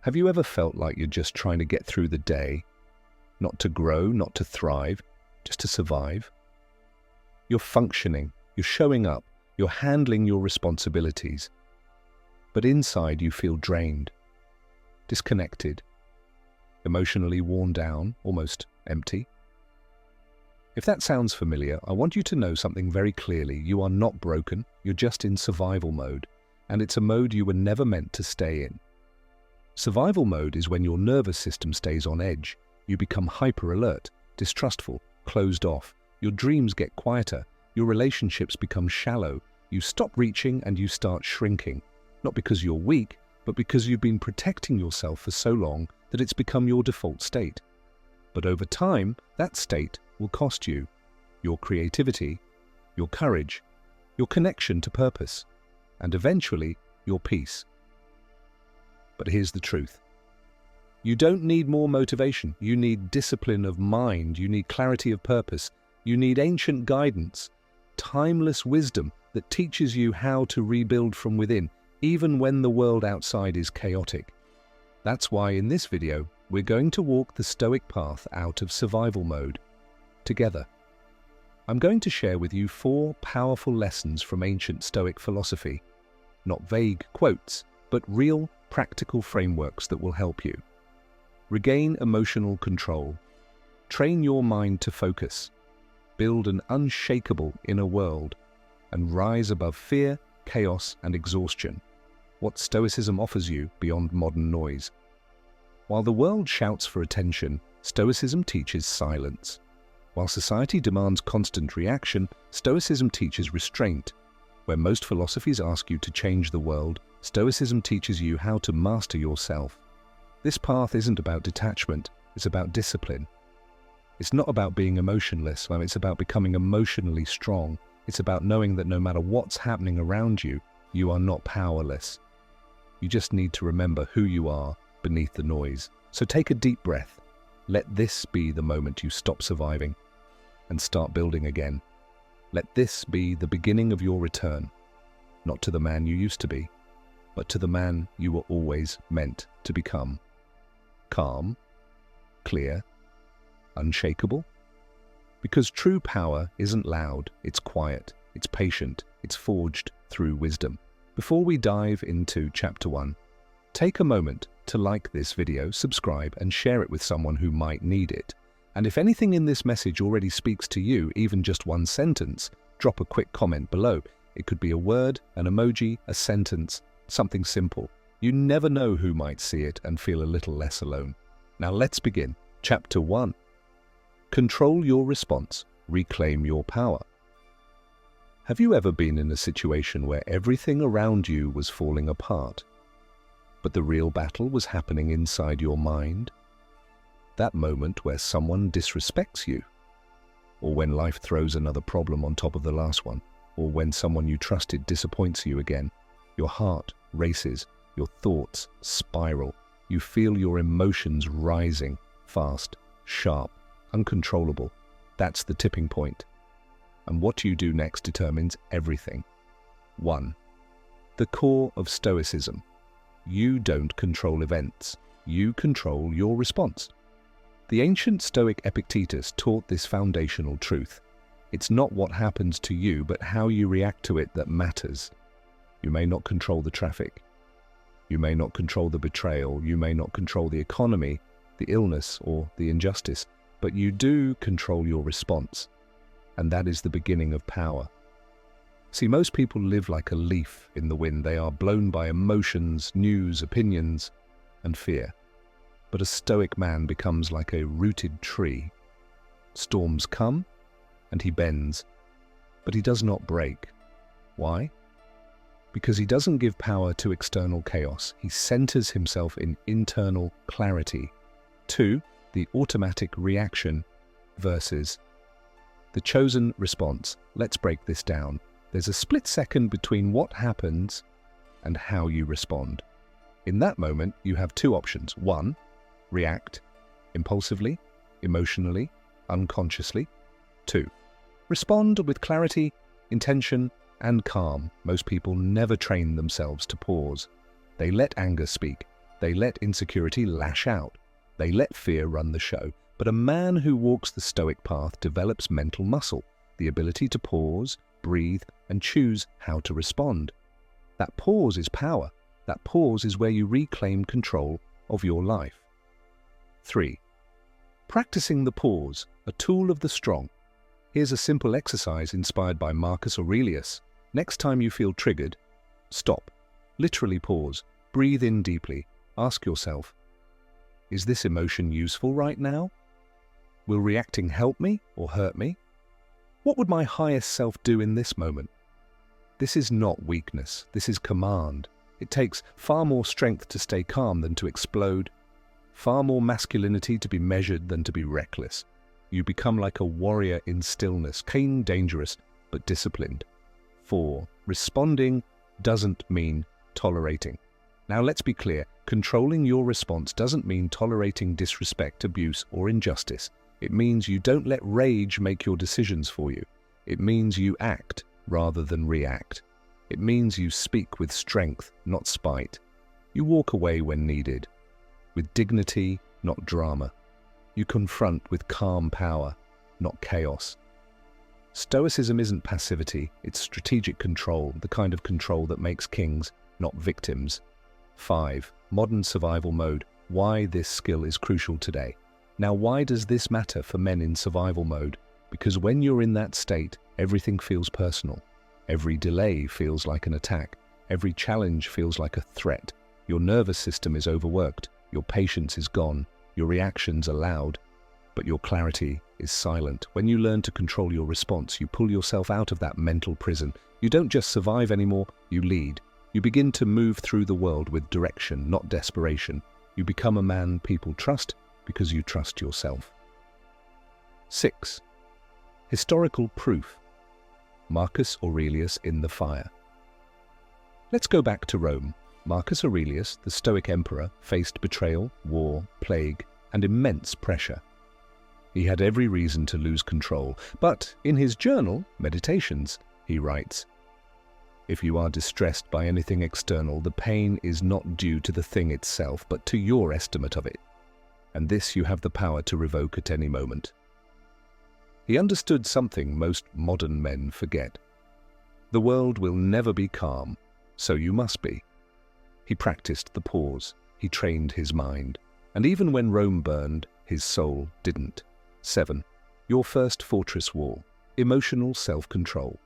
Have you ever felt like you're just trying to get through the day? Not to grow, not to thrive, just to survive? You're functioning, you're showing up, you're handling your responsibilities. But inside you feel drained, disconnected, emotionally worn down, almost empty. If that sounds familiar, I want you to know something very clearly. You are not broken, you're just in survival mode, and it's a mode you were never meant to stay in. Survival mode is when your nervous system stays on edge. You become hyper-alert, distrustful, closed off. Your dreams get quieter, your relationships become shallow. You stop reaching and you start shrinking. Not because you're weak, but because you've been protecting yourself for so long that it's become your default state. But over time, that state will cost you your creativity, your courage, your connection to purpose, and eventually your peace. But here's the truth. You don't need more motivation. You need discipline of mind. You need clarity of purpose. You need ancient guidance, timeless wisdom that teaches you how to rebuild from within, even when the world outside is chaotic. That's why in this video, we're going to walk the Stoic path out of survival mode together. I'm going to share with you 4 powerful lessons from ancient Stoic philosophy, not vague quotes, but real, practical frameworks that will help you. Regain emotional control. Train your mind to focus. Build an unshakable inner world, and rise above fear, chaos, and exhaustion. What Stoicism offers you beyond modern noise. While the world shouts for attention, Stoicism teaches silence. While society demands constant reaction, Stoicism teaches restraint. Where most philosophies ask you to change the world, Stoicism teaches you how to master yourself. This path isn't about detachment, it's about discipline. It's not about being emotionless, it's about becoming emotionally strong. It's about knowing that no matter what's happening around you, you are not powerless. You just need to remember who you are beneath the noise. So take a deep breath. Let this be the moment you stop surviving and start building again. Let this be the beginning of your return, not to the man you used to be, but to the man you were always meant to become. Calm, clear, unshakable. Because true power isn't loud, it's quiet, it's patient, it's forged through wisdom. Before we dive into Chapter 1, take a moment to like this video, subscribe, and share it with someone who might need it. And if anything in this message already speaks to you, even just one sentence, drop a quick comment below. It could be a word, an emoji, a sentence, something simple. You never know who might see it and feel a little less alone. Now let's begin. Chapter 1. Control your response. Reclaim your power. Have you ever been in a situation where everything around you was falling apart, but the real battle was happening inside your mind? That moment where someone disrespects you, or when life throws another problem on top of the last one, or when someone you trusted disappoints you again. Your heart races, your thoughts spiral, you feel your emotions rising, fast, sharp, uncontrollable. That's the tipping point. And what you do next determines everything. 1. The core of Stoicism. You don't control events. You control your response. The ancient Stoic Epictetus taught this foundational truth. It's not what happens to you, but how you react to it that matters. You may not control the traffic. You may not control the betrayal. You may not control the economy, the illness, or the injustice, but you do control your response. And that is the beginning of power. See, most people live like a leaf in the wind. They are blown by emotions, news, opinions, and fear. But a Stoic man becomes like a rooted tree. Storms come, and he bends, but he does not break. Why? Because he doesn't give power to external chaos. He centers himself in internal clarity. 2. The automatic reaction versus the chosen response. Let's break this down. There's a split second between what happens and how you respond. In that moment, you have 2 options. 1. React impulsively, emotionally, unconsciously. 2. Respond with clarity, intention, and calm. Most people never train themselves to pause. They let anger speak. They let insecurity lash out. They let fear run the show. But a man who walks the Stoic path develops mental muscle, the ability to pause, breathe, and choose how to respond. That pause is power. That pause is where you reclaim control of your life. 3. Practicing the pause, a tool of the strong. Here's a simple exercise inspired by Marcus Aurelius. Next time you feel triggered, stop. Literally pause. Breathe in deeply. Ask yourself, is this emotion useful right now? Will reacting help me or hurt me? What would my highest self do in this moment? This is not weakness. This is command. It takes far more strength to stay calm than to explode, far more masculinity to be measured than to be reckless. You become like a warrior in stillness, keen, dangerous, but disciplined. 4. Responding doesn't mean tolerating. Now let's be clear, controlling your response doesn't mean tolerating disrespect, abuse, or injustice. It means you don't let rage make your decisions for you. It means you act rather than react. It means you speak with strength, not spite. You walk away when needed, with dignity, not drama. You confront with calm power, not chaos. Stoicism isn't passivity, it's strategic control, the kind of control that makes kings, not victims. 5. Modern survival mode. Why this skill is crucial today. Now, why does this matter for men in survival mode? Because when you're in that state, everything feels personal. Every delay feels like an attack. Every challenge feels like a threat. Your nervous system is overworked. Your patience is gone. Your reactions are loud, but your clarity is silent. When you learn to control your response, you pull yourself out of that mental prison. You don't just survive anymore, you lead. You begin to move through the world with direction, not desperation. You become a man people trust because you trust yourself. 6. Historical proof. Marcus Aurelius in the fire. Let's go back to Rome. Marcus Aurelius, the Stoic emperor, faced betrayal, war, plague, and immense pressure. He had every reason to lose control, but in his journal, Meditations, he writes, "If you are distressed by anything external, the pain is not due to the thing itself, but to your estimate of it. And this you have the power to revoke at any moment." He understood something most modern men forget. The world will never be calm, so you must be. He practiced the pause. He trained his mind. And even when Rome burned, his soul didn't. 7. Your first fortress wall. Emotional self-control.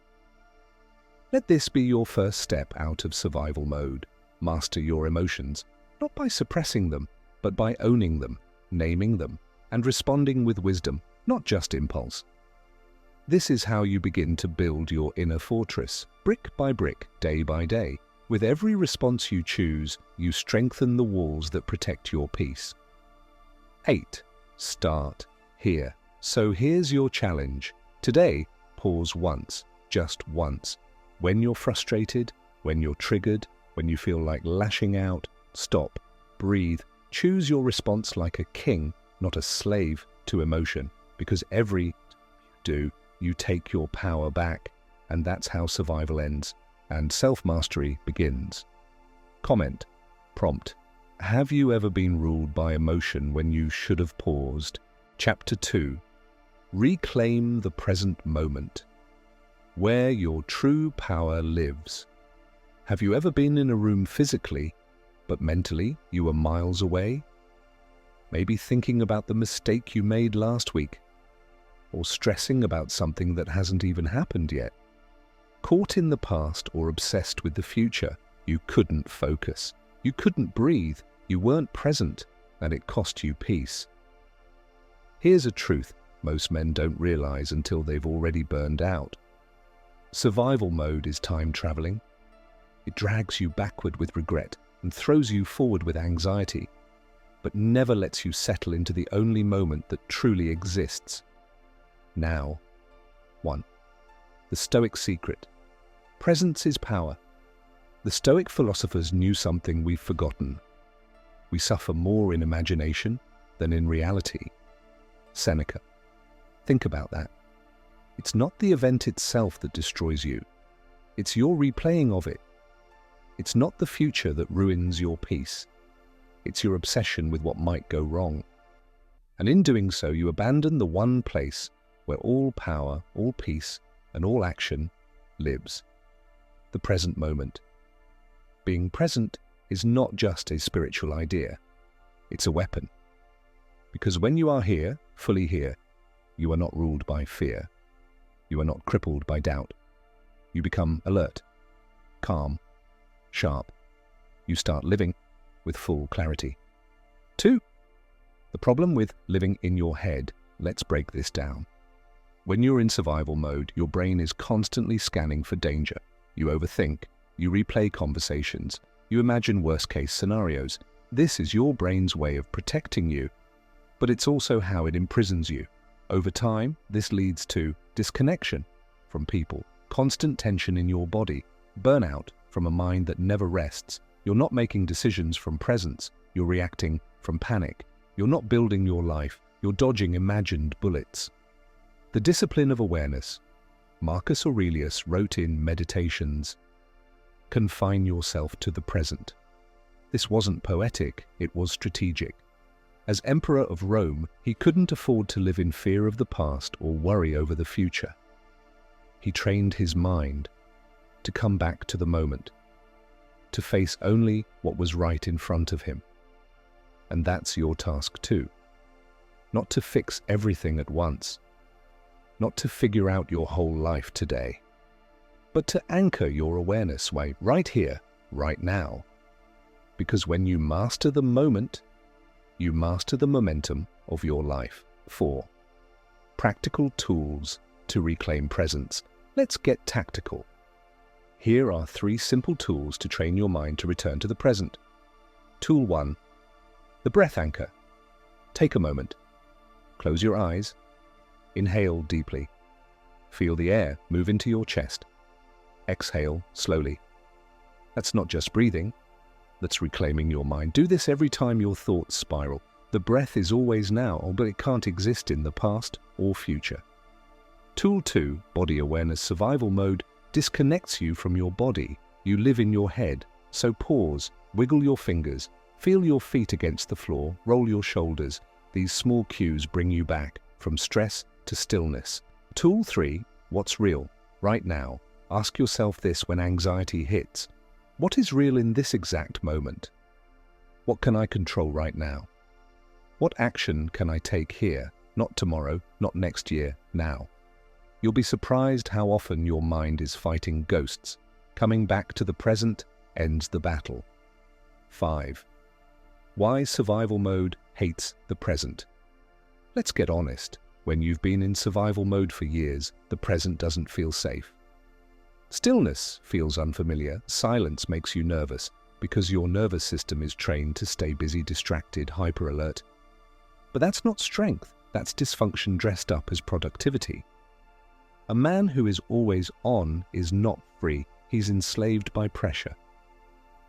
Let this be your first step out of survival mode. Master your emotions, not by suppressing them, but by owning them, naming them, and responding with wisdom, not just impulse. This is how you begin to build your inner fortress, brick by brick, day by day. With every response you choose, you strengthen the walls that protect your peace. 8. Start here. So here's your challenge. Today, pause once, just once. When you're frustrated, when you're triggered, when you feel like lashing out, stop, breathe, choose your response like a king, not a slave to emotion, because every you do, you take your power back, and that's how survival ends, and self-mastery begins. Comment. Prompt. Have you ever been ruled by emotion when you should have paused? Chapter 2. Reclaim the present moment, where your true power lives. Have you ever been in a room physically, but mentally you were miles away? Maybe thinking about the mistake you made last week, or stressing about something that hasn't even happened yet. Caught in the past or obsessed with the future, you couldn't focus. You couldn't breathe. You weren't present, and it cost you peace. Here's a truth most men don't realize until they've already burned out. Survival mode is time traveling. It drags you backward with regret and throws you forward with anxiety, but never lets you settle into the only moment that truly exists. Now. 1. The Stoic secret. Presence is power. The Stoic philosophers knew something we've forgotten. We suffer more in imagination than in reality. Seneca. Think about that. It's not the event itself that destroys you. It's your replaying of it. It's not the future that ruins your peace. It's your obsession with what might go wrong. And in doing so, you abandon the one place where all power, all peace, and all action lives: the present moment. Being present is not just a spiritual idea, it's a weapon. Because when you are here, fully here, you are not ruled by fear. You are not crippled by doubt. You become alert, calm, sharp. You start living with full clarity. 2. The problem with living in your head. Let's break this down. When you're in survival mode, your brain is constantly scanning for danger. You overthink, you replay conversations, you imagine worst-case scenarios. This is your brain's way of protecting you, but it's also how it imprisons you. Over time, this leads to disconnection from people, constant tension in your body, burnout from a mind that never rests. You're not making decisions from presence, you're reacting from panic. You're not building your life, you're dodging imagined bullets. The discipline of awareness. Marcus Aurelius wrote in Meditations, "Confine yourself to the present." This wasn't poetic, it was strategic. As Emperor of Rome, he couldn't afford to live in fear of the past or worry over the future. He trained his mind to come back to the moment, to face only what was right in front of him. And that's your task too. Not to fix everything at once, not to figure out your whole life today, but to anchor your awareness right here, right now. Because when you master the moment, you master the momentum of your life. 4. Practical tools to reclaim presence. Let's get tactical. Here are 3 simple tools to train your mind to return to the present. Tool 1. The breath anchor. Take a moment. Close your eyes. Inhale deeply. Feel the air move into your chest. Exhale slowly. That's not just breathing, that's reclaiming your mind. Do this every time your thoughts spiral. The breath is always now, but it can't exist in the past or future. Tool 2, body awareness. Survival mode disconnects you from your body. You live in your head, so pause, wiggle your fingers, feel your feet against the floor, roll your shoulders. These small cues bring you back from stress to stillness. Tool 3, what's real right now? Ask yourself this when anxiety hits. What is real in this exact moment? What can I control right now? What action can I take here? Not tomorrow, not next year, now. You'll be surprised how often your mind is fighting ghosts. Coming back to the present ends the battle. 5. Why survival mode hates the present. Let's get honest. When you've been in survival mode for years, the present doesn't feel safe. Stillness feels unfamiliar. Silence makes you nervous because your nervous system is trained to stay busy, distracted, hyper-alert. But that's not strength. That's dysfunction dressed up as productivity. A man who is always on is not free. He's enslaved by pressure.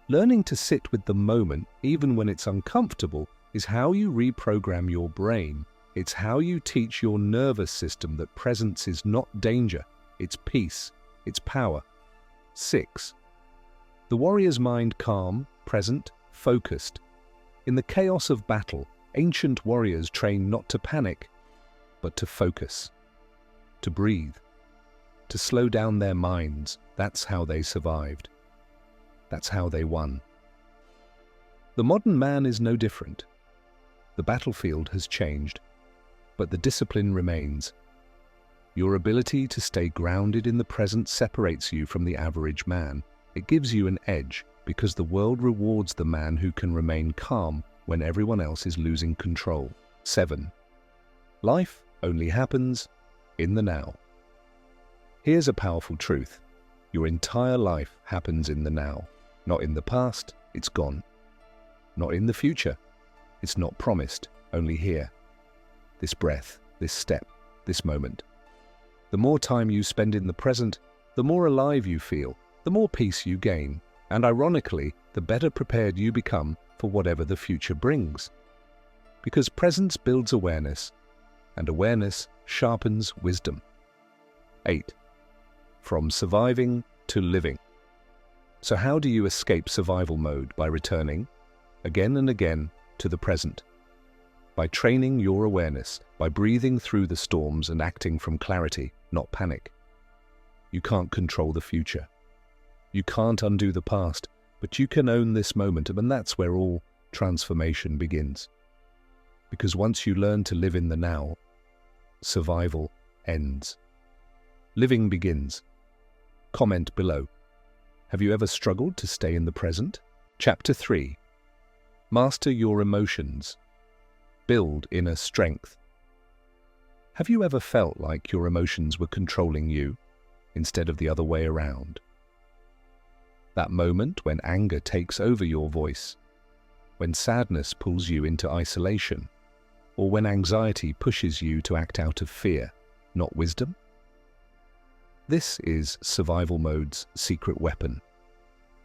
Learning to sit with the moment, even when it's uncomfortable, is how you reprogram your brain. It's how you teach your nervous system that presence is not danger, it's peace, it's power. 6. The warrior's mind: calm, present, focused. In the chaos of battle, ancient warriors trained not to panic, but to focus, to breathe, to slow down their minds. That's how they survived. That's how they won. The modern man is no different. The battlefield has changed, but the discipline remains. Your ability to stay grounded in the present separates you from the average man. It gives you an edge because the world rewards the man who can remain calm when everyone else is losing control. 7. Life only happens in the now. Here's a powerful truth. Your entire life happens in the now. Not in the past, it's gone. Not in the future, it's not promised, only here. This breath, this step, this moment. The more time you spend in the present, the more alive you feel, the more peace you gain, and ironically, the better prepared you become for whatever the future brings. Because presence builds awareness, and awareness sharpens wisdom. 8. From surviving to living. So how do you escape survival mode? By returning again and again, to the present. By training your awareness, by breathing through the storms and acting from clarity, not panic. You can't control the future. You can't undo the past, but you can own this moment, and that's where all transformation begins. Because once you learn to live in the now, survival ends. Living begins. Comment below. Have you ever struggled to stay in the present? Chapter 3. Master your emotions. Build inner strength. Have you ever felt like your emotions were controlling you instead of the other way around? That moment when anger takes over your voice, when sadness pulls you into isolation, or when anxiety pushes you to act out of fear, not wisdom? This is survival mode's secret weapon.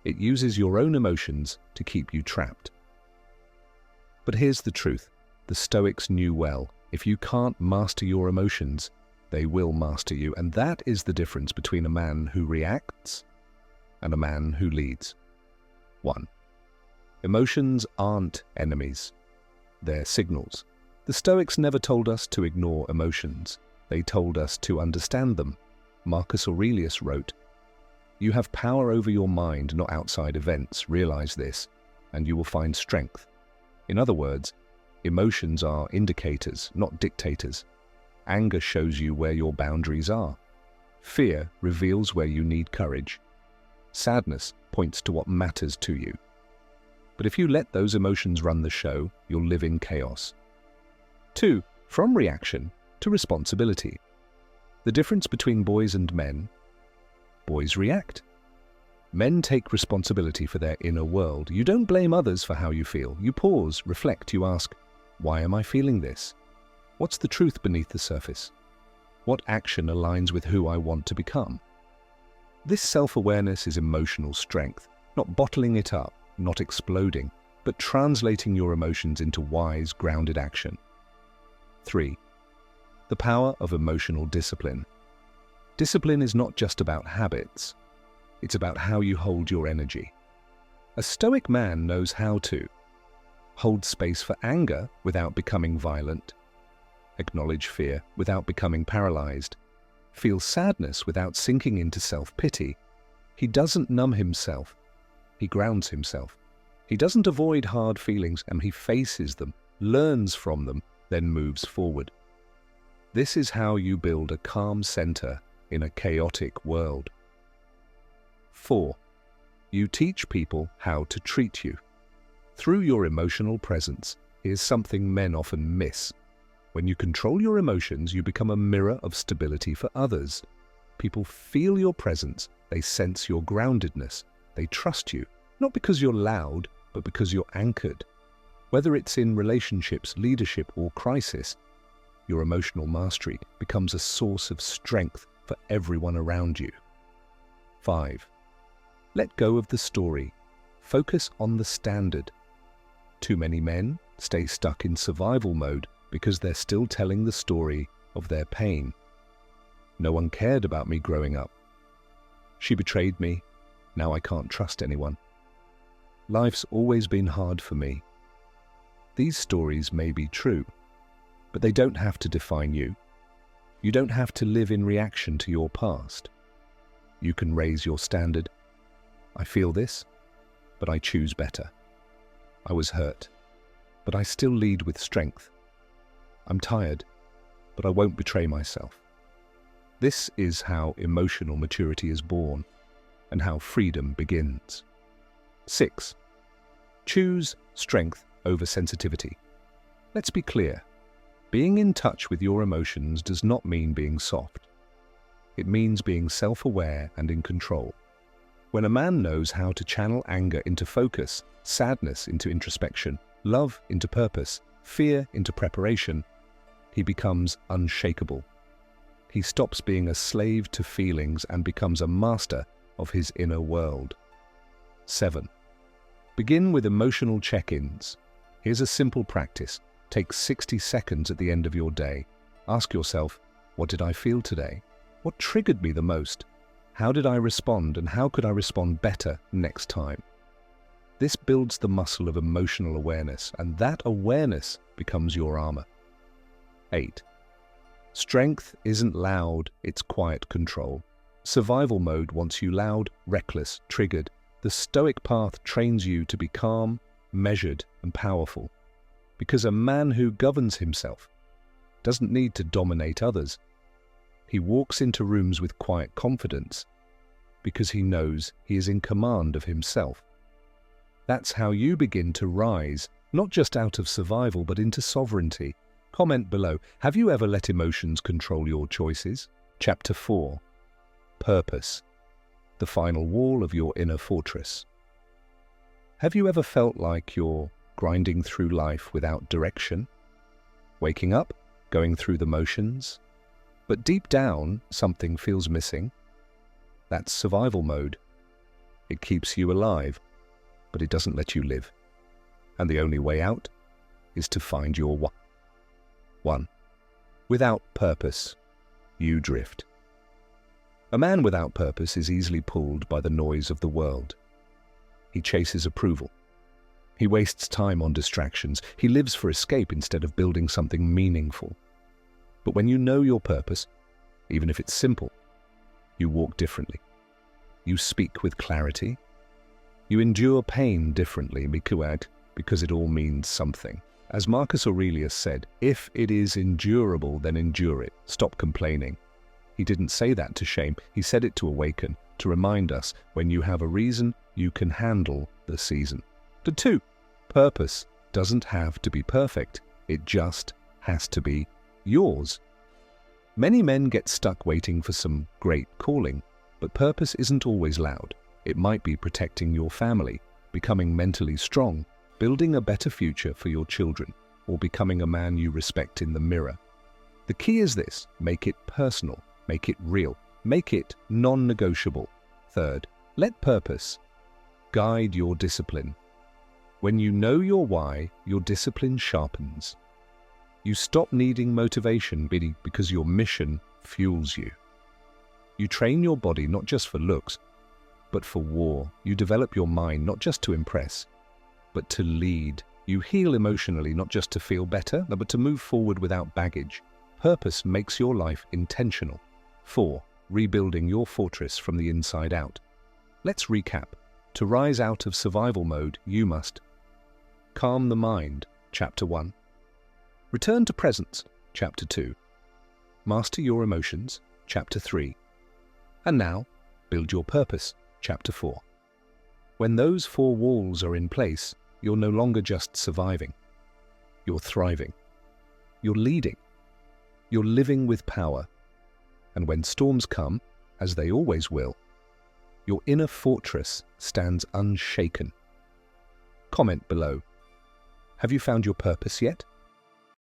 It uses your own emotions to keep you trapped. But here's the truth. The Stoics knew well, if you can't master your emotions, they will master you. And that is the difference between a man who reacts and a man who leads. 1. Emotions aren't enemies. They're signals. The Stoics never told us to ignore emotions. They told us to understand them. Marcus Aurelius wrote, "You have power over your mind, not outside events. Realize this, and you will find strength." In other words, emotions are indicators, not dictators. Anger shows you where your boundaries are. Fear reveals where you need courage. Sadness points to what matters to you. But if you let those emotions run the show, you'll live in chaos. 2. From reaction to responsibility. The difference between boys and men: boys react. Men take responsibility for their inner world. You don't blame others for how you feel. You pause, reflect, you ask, why am I feeling this? What's the truth beneath the surface? What action aligns with who I want to become? This self-awareness is emotional strength, not bottling it up, not exploding, but translating your emotions into wise, grounded action. 3. The power of emotional discipline. Discipline is not just about habits. It's about how you hold your energy. A Stoic man knows how to hold space for anger without becoming violent, acknowledge fear without becoming paralyzed, feel sadness without sinking into self-pity. He doesn't numb himself. He grounds himself. He doesn't avoid hard feelings, and he faces them, learns from them, then moves forward. This is how you build a calm center in a chaotic world. 4. You teach people how to treat you. Through your emotional presence, here's something men often miss. When you control your emotions, you become a mirror of stability for others. People feel your presence, they sense your groundedness, they trust you, not because you're loud, but because you're anchored. Whether it's in relationships, leadership, or crisis, your emotional mastery becomes a source of strength for everyone around you. 5. Let go of the story. Focus on the standard. Too many men stay stuck in survival mode because they're still telling the story of their pain. No one cared about me growing up. She betrayed me. Now I can't trust anyone. Life's always been hard for me. These stories may be true, but they don't have to define you. You don't have to live in reaction to your past. You can raise your standard. I feel this, but I choose better. I was hurt, but I still lead with strength. I'm tired, but I won't betray myself. This is how emotional maturity is born and how freedom begins. 6. Choose strength over sensitivity. Let's be clear. Being in touch with your emotions does not mean being soft. It means being self-aware and in control. When a man knows how to channel anger into focus, sadness into introspection, love into purpose, fear into preparation, he becomes unshakable. He stops being a slave to feelings and becomes a master of his inner world. 7. Begin with emotional check-ins. Here's a simple practice. Take 60 seconds at the end of your day. Ask yourself, what did I feel today? What triggered me the most? How did I respond, and how could I respond better next time? This builds the muscle of emotional awareness, and that awareness becomes your armor. 8. Strength isn't loud, it's quiet control. Survival mode wants you loud, reckless, triggered. The Stoic path trains you to be calm, measured, and powerful. Because a man who governs himself doesn't need to dominate others. He walks into rooms with quiet confidence because he knows he is in command of himself. That's how you begin to rise, not just out of survival, but into sovereignty. Comment below, have you ever let emotions control your choices? Chapter 4. Purpose. The final wall of your inner fortress. Have you ever felt like you're grinding through life without direction? Waking up, going through the motions, but deep down something feels missing? That's survival mode. It keeps you alive, but it doesn't let you live. And the only way out is to find your one. Without purpose, you drift. A man without purpose is easily pulled by the noise of the world. He chases approval. He wastes time on distractions. He lives for escape instead of building something meaningful. But when you know your purpose, even if it's simple, you walk differently. You speak with clarity. You endure pain differently because it all means something. As Marcus Aurelius said, if it is endurable, then endure it. Stop complaining. He didn't say that to shame. He said it to awaken, to remind us when you have a reason, you can handle the season. 2. Purpose doesn't have to be perfect. It just has to be yours. Many men get stuck waiting for some great calling, but purpose isn't always loud. It might be protecting your family, becoming mentally strong, building a better future for your children, or becoming a man you respect in the mirror. The key is this: make it personal, make it real, make it non-negotiable. 3. Let purpose guide your discipline. When you know your why, your discipline sharpens. You stop needing motivation because your mission fuels you. You train your body not just for looks, but for war. You develop your mind not just to impress, but to lead. You heal emotionally not just to feel better, but to move forward without baggage. Purpose makes your life intentional. 4. Rebuilding your fortress from the inside out. Let's recap. To rise out of survival mode, you must calm the mind, Chapter 1. Return to presence, Chapter 2. Master your emotions, Chapter 3. And now, build your purpose, Chapter 4. When those 4 walls are in place, you're no longer just surviving. You're thriving. You're leading. You're living with power. And when storms come, as they always will, your inner fortress stands unshaken. Comment below. Have you found your purpose yet?